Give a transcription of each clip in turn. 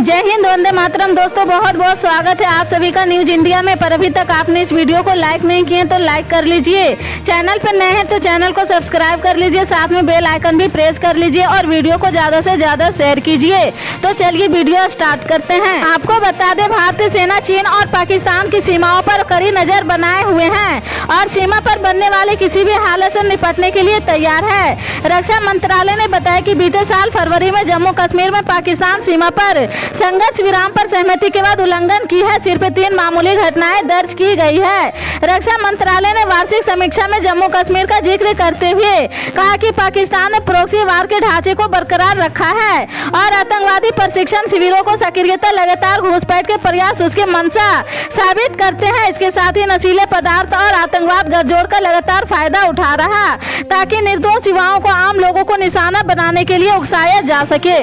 जय हिंद, वंदे मातरम। दोस्तों बहुत बहुत स्वागत है आप सभी का न्यूज इंडिया में। पर अभी तक आपने इस वीडियो को लाइक नहीं किए तो लाइक कर लीजिए। चैनल पर नए हैं तो चैनल को सब्सक्राइब कर लीजिए, साथ में बेल आइकन भी प्रेस कर लीजिए और वीडियो को ज्यादा से ज्यादा शेयर कीजिए। तो चलिए वीडियो स्टार्ट करते हैं। आपको बता दें, भारतीय सेना चीन और पाकिस्तान की सीमाओं पर कड़ी नजर बनाए हुए है और सीमा पर बनने वाले किसी भी हालत से निपटने के लिए तैयार है। रक्षा मंत्रालय ने बताया कि बीते साल फरवरी में जम्मू कश्मीर में पाकिस्तान सीमा पर संघर्ष विराम पर सहमति के बाद उल्लंघन की है। सिर्फ 3 मामूली घटनाएं दर्ज की गई है। रक्षा मंत्रालय ने वार्षिक समीक्षा में जम्मू कश्मीर का जिक्र करते हुए कहा कि पाकिस्तान ने प्रॉक्सी वार के ढांचे को बरकरार रखा है और आतंकवादी प्रशिक्षण शिविरों को सक्रियता लगातार घुसपैठ के प्रयास उसके मंशा साबित करते हैं। इसके साथ ही नशीले पदार्थ और आतंकवाद गठजोड़ का लगातार फायदा उठा रहा ताकि निर्दोष युवाओं को आम लोगों को निशाना बनाने के लिए उकसाया जा सके।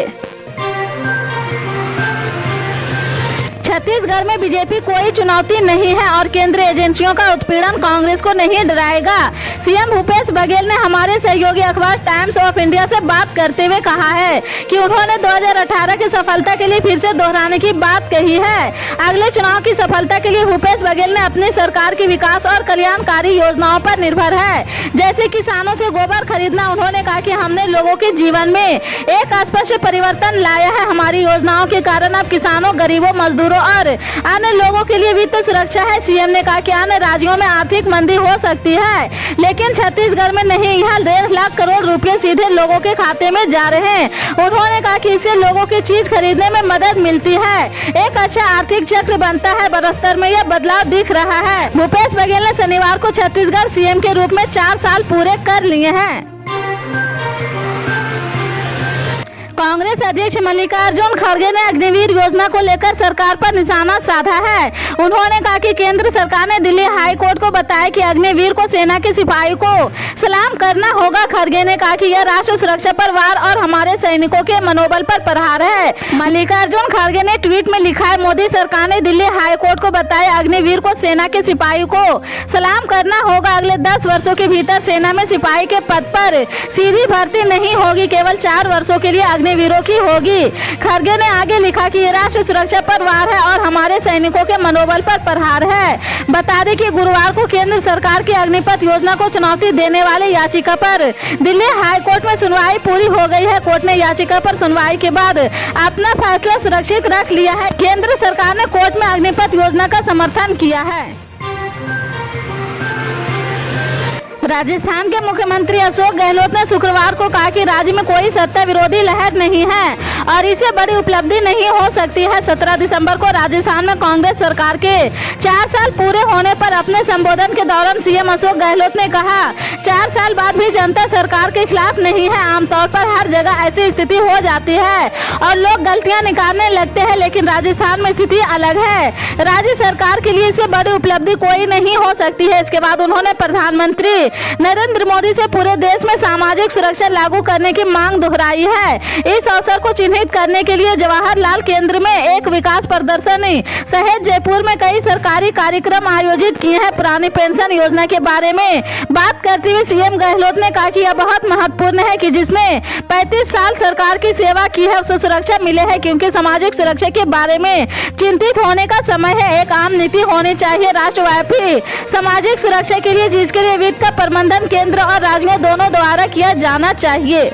छत्तीसगढ़ में बीजेपी कोई चुनौती नहीं है और केंद्रीय एजेंसियों का उत्पीड़न कांग्रेस को नहीं डराएगा। सीएम भूपेश बघेल ने हमारे सहयोगी अखबार टाइम्स ऑफ इंडिया से बात करते हुए कहा है कि उन्होंने 2018 की सफलता के लिए फिर से दोहराने की बात कही है। अगले चुनाव की सफलता के लिए भूपेश बघेल ने अपनी सरकार की विकास और कल्याणकारी योजनाओं पर निर्भर है, जैसे किसानों से गोबर खरीदना। उन्होंने कहा कि हमने लोगों के जीवन में एक स्पष्ट परिवर्तन लाया है। हमारी योजनाओं के कारण अब किसानों, गरीबों, मजदूरों और अन्य लोगों के लिए वित्त सुरक्षा है। सीएम ने कहा कि अन्य राज्यों में आर्थिक मंदी हो सकती है, लेकिन छत्तीसगढ़ में नहीं। यहाँ 1.5 लाख करोड़ रुपए सीधे लोगों के खाते में जा रहे हैं। उन्होंने कहा कि इससे लोगों की चीज खरीदने में मदद मिलती है, एक अच्छा आर्थिक चक्र बनता है। बड़े स्तर में यह बदलाव दिख रहा है। भूपेश बघेल ने शनिवार को छत्तीसगढ़ सीएम के रूप में 4 साल पूरे कर लिए हैं। कांग्रेस अध्यक्ष मल्लिकार्जुन खड़गे ने अग्निवीर योजना को लेकर सरकार पर निशाना साधा है। उन्होंने कहा कि केंद्र सरकार ने दिल्ली हाई कोर्ट को बताया कि अग्निवीर को सेना के सिपाही को सलाम करना होगा। खड़गे ने कहा कि यह राष्ट्र सुरक्षा पर वार और हमारे सैनिकों के मनोबल पर प्रहार है। मल्लिकार्जुन खड़गे ने ट्वीट में लिखा है, मोदी सरकार ने दिल्ली हाई कोर्ट को बताया अग्निवीर को सेना के सिपाही को सलाम करना होगा। अगले 10 वर्षों के भीतर सेना में सिपाही के पद पर सीधी भर्ती नहीं होगी, केवल 4 वर्षों के लिए अग्निवीरों की होगी। खड़गे ने आगे लिखा कि ये राष्ट्र सुरक्षा पर वार है और हमारे सैनिकों के मनोबल पर प्रहार है। बता दें कि गुरुवार को केंद्र सरकार की अग्निपथ योजना को चुनौती देने वाले याचिका पर दिल्ली हाई कोर्ट में सुनवाई पूरी हो गई है। कोर्ट ने याचिका पर सुनवाई के बाद अपना फैसला सुरक्षित रख लिया है। केंद्र सरकार ने कोर्ट में अग्निपथ योजना का समर्थन किया है। राजस्थान के मुख्यमंत्री अशोक गहलोत ने शुक्रवार को कहा कि राज्य में कोई सत्ता विरोधी लहर नहीं है और इसे बड़ी उपलब्धि नहीं हो सकती है। 17 दिसंबर को राजस्थान में कांग्रेस सरकार के 4 साल पूरे होने पर अपने संबोधन के दौरान सीएम अशोक गहलोत ने कहा, 4 साल बाद भी जनता सरकार के खिलाफ नहीं है। आमतौर पर हर जगह ऐसी स्थिति हो जाती है और लोग गलतियां निकालने लगते हैं, लेकिन राजस्थान में स्थिति अलग है। राज्य सरकार के लिए इससे बड़ी उपलब्धि कोई नहीं हो सकती है। इसके बाद उन्होंने प्रधानमंत्री नरेंद्र मोदी से पूरे देश में सामाजिक सुरक्षा लागू करने की मांग दोहराई है। इस अवसर को चिन्हित करने के लिए जवाहरलाल केंद्र में एक विकास प्रदर्शनी सहित जयपुर में कई सरकारी कार्यक्रम आयोजित किए हैं। पुरानी पेंशन योजना के बारे में बात करते हुए सीएम गहलोत ने कहा कि यह बहुत महत्वपूर्ण है कि जिसने 35 साल सरकार की सेवा की है उसे सुरक्षा मिले है, क्योंकि सामाजिक सुरक्षा के बारे में चिंतित होने का समय है। एक आम नीति होनी चाहिए राष्ट्रव्यापी सामाजिक सुरक्षा के लिए, जिसके लिए वित्त का प्रबंधन केंद्र और राज्यों दोनों द्वारा किया जाना चाहिए।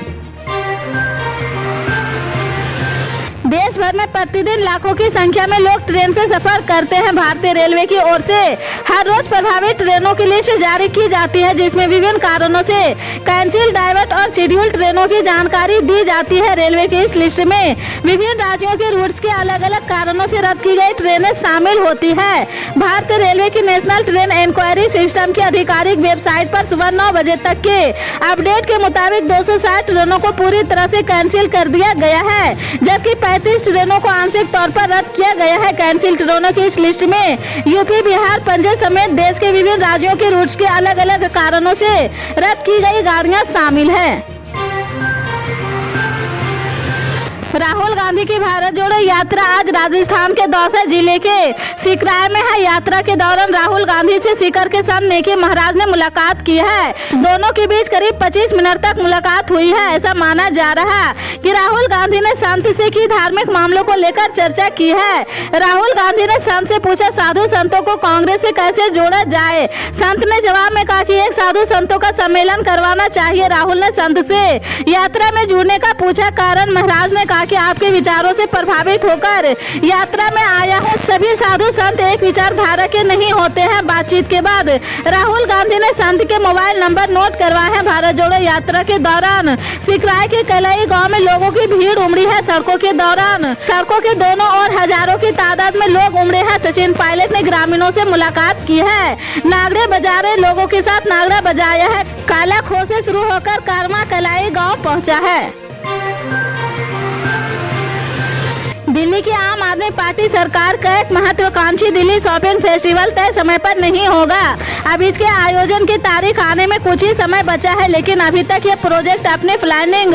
देश भर में प्रतिदिन लाखों की संख्या में लोग ट्रेन से सफर करते हैं। भारतीय रेलवे की ओर से हर रोज प्रभावित ट्रेनों की लिस्ट जारी की जाती है, जिसमें विभिन्न कारणों से कैंसिल, डाइवर्ट और शेड्यूल ट्रेनों की जानकारी दी जाती है। रेलवे की इस लिस्ट में विभिन्न राज्यों के रूट्स के अलग अलग कारणों से रद्द की गई ट्रेनें शामिल होती है। भारतीय रेलवे की नेशनल ट्रेन इंक्वायरी सिस्टम की आधिकारिक वेबसाइट पर सुबह 9 बजे तक के अपडेट के मुताबिक 260 ट्रेनों को पूरी तरह से कैंसिल कर दिया गया है, जबकि 35 ट्रेनों को आंशिक तौर पर रद्द किया गया है। कैंसिल ट्रेनों की इस लिस्ट में यूपी, बिहार, पंजाब समेत देश के विभिन्न राज्यों के रूट्स के अलग अलग कारणों से रद्द की गई गाड़ियां शामिल हैं। राहुल गांधी की भारत जोड़ो यात्रा आज राजस्थान के दौसा जिले के सिकराय में है। यात्रा के दौरान राहुल गांधी से सीकर के संत नेकी महाराज ने मुलाकात की है। दोनों के बीच करीब 25 मिनट तक मुलाकात हुई है। ऐसा माना जा रहा है कि राहुल गांधी ने संत से की धार्मिक मामलों को लेकर चर्चा की है। राहुल गांधी ने संत से पूछा साधु संतों को कांग्रेस से कैसे जोड़ा जाए। संत ने जवाब में कहा कि एक साधु संतों का सम्मेलन करवाना चाहिए। राहुल ने संत से यात्रा में जुड़ने का पूछा कारण। महाराज ने कि आपके विचारों से प्रभावित होकर यात्रा में आया हूँ। सभी साधु संत एक विचारधारा के नहीं होते हैं। बातचीत के बाद राहुल गांधी ने संत के मोबाइल नंबर नोट करवाए हैं। भारत जोड़ो यात्रा के दौरान सिकराय के कलई गांव में लोगों की भीड़ उमड़ी है। सड़कों के दोनों ओर हजारों की तादाद में लोग उमड़े हैं। सचिन पायलट ने ग्रामीणों से मुलाकात की है। नागड़े बजा रहे लोगों के साथ नागड़ा बजाया है। काला खो से शुरू होकर कारमा कलाई गाँव पहुँचा है। दिल्ली की आम आदमी पार्टी सरकार का एक महत्वाकांक्षी दिल्ली शॉपिंग फेस्टिवल तय समय पर नहीं होगा। अब इसके आयोजन की तारीख आने में कुछ ही समय बचा है, लेकिन अभी तक ये प्रोजेक्ट अपने प्लानिंग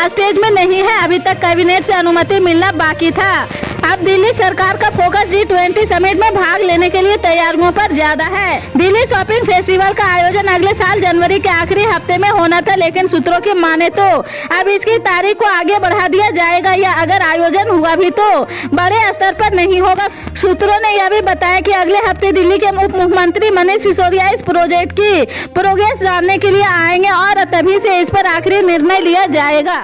स्टेज में नहीं है। अभी तक कैबिनेट से अनुमति मिलना बाकी था। अब दिल्ली सरकार का फोकस G20 समिट में भाग लेने के लिए तैयारियों पर ज्यादा है। दिल्ली शॉपिंग फेस्टिवल का आयोजन अगले साल जनवरी के आखिरी हफ्ते में होना था, लेकिन सूत्रों की माने तो अब इसकी तारीख को आगे बढ़ा दिया जाएगा, या अगर आयोजन हुआ भी तो बड़े स्तर पर नहीं होगा। सूत्रों ने यह भी बताया कि अगले हफ्ते दिल्ली के उप मुख्यमंत्री मनीष सिसोदिया इस प्रोजेक्ट की प्रोग्रेस जानने के लिए आएंगे और तभी से इस पर आखिरी निर्णय लिया जाएगा।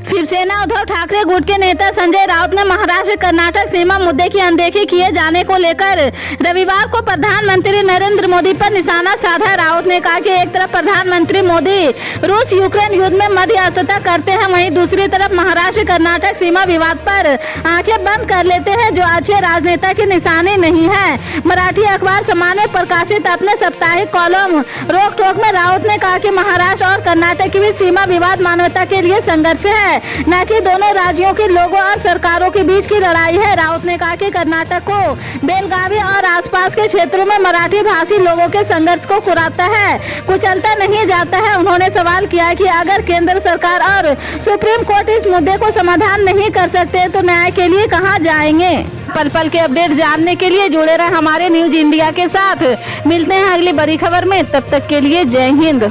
शिवसेना उद्धव ठाकरे गुट के नेता संजय राउत ने महाराष्ट्र कर्नाटक सीमा मुद्दे की अनदेखी किए जाने को लेकर रविवार को प्रधानमंत्री नरेंद्र मोदी पर निशाना साधा। राउत ने कहा कि एक तरफ प्रधानमंत्री मोदी रूस यूक्रेन युद्ध में मध्यस्थता करते हैं, वहीं दूसरी तरफ महाराष्ट्र कर्नाटक सीमा विवाद पर आंखें बंद कर लेते हैं, जो अच्छे राजनेता की निशानी नहीं है। मराठी अखबार समान में प्रकाशित अपने साप्ताहिक कॉलम रोक टोक में राउत ने कहा कि महाराष्ट्र और कर्नाटक के बीच सीमा विवाद मानवता के लिए संघर्ष है, न कि दोनों राज्यों के लोगों और सरकारों के बीच की लड़ाई है। राउत ने कहा कि कर्नाटक को बेलगावी और आसपास के क्षेत्रों में मराठी भाषी लोगों के संघर्ष को कुचलता नहीं जाता है। उन्होंने सवाल किया कि अगर केंद्र सरकार और सुप्रीम कोर्ट इस मुद्दे को समाधान नहीं कर सकते तो न्याय के लिए कहां जाएंगे। पल पल के अपडेट जानने के लिए जुड़े रहे हमारे न्यूज इंडिया के साथ। मिलते हैं अगली बड़ी खबर में, तब तक के लिए जय हिंद।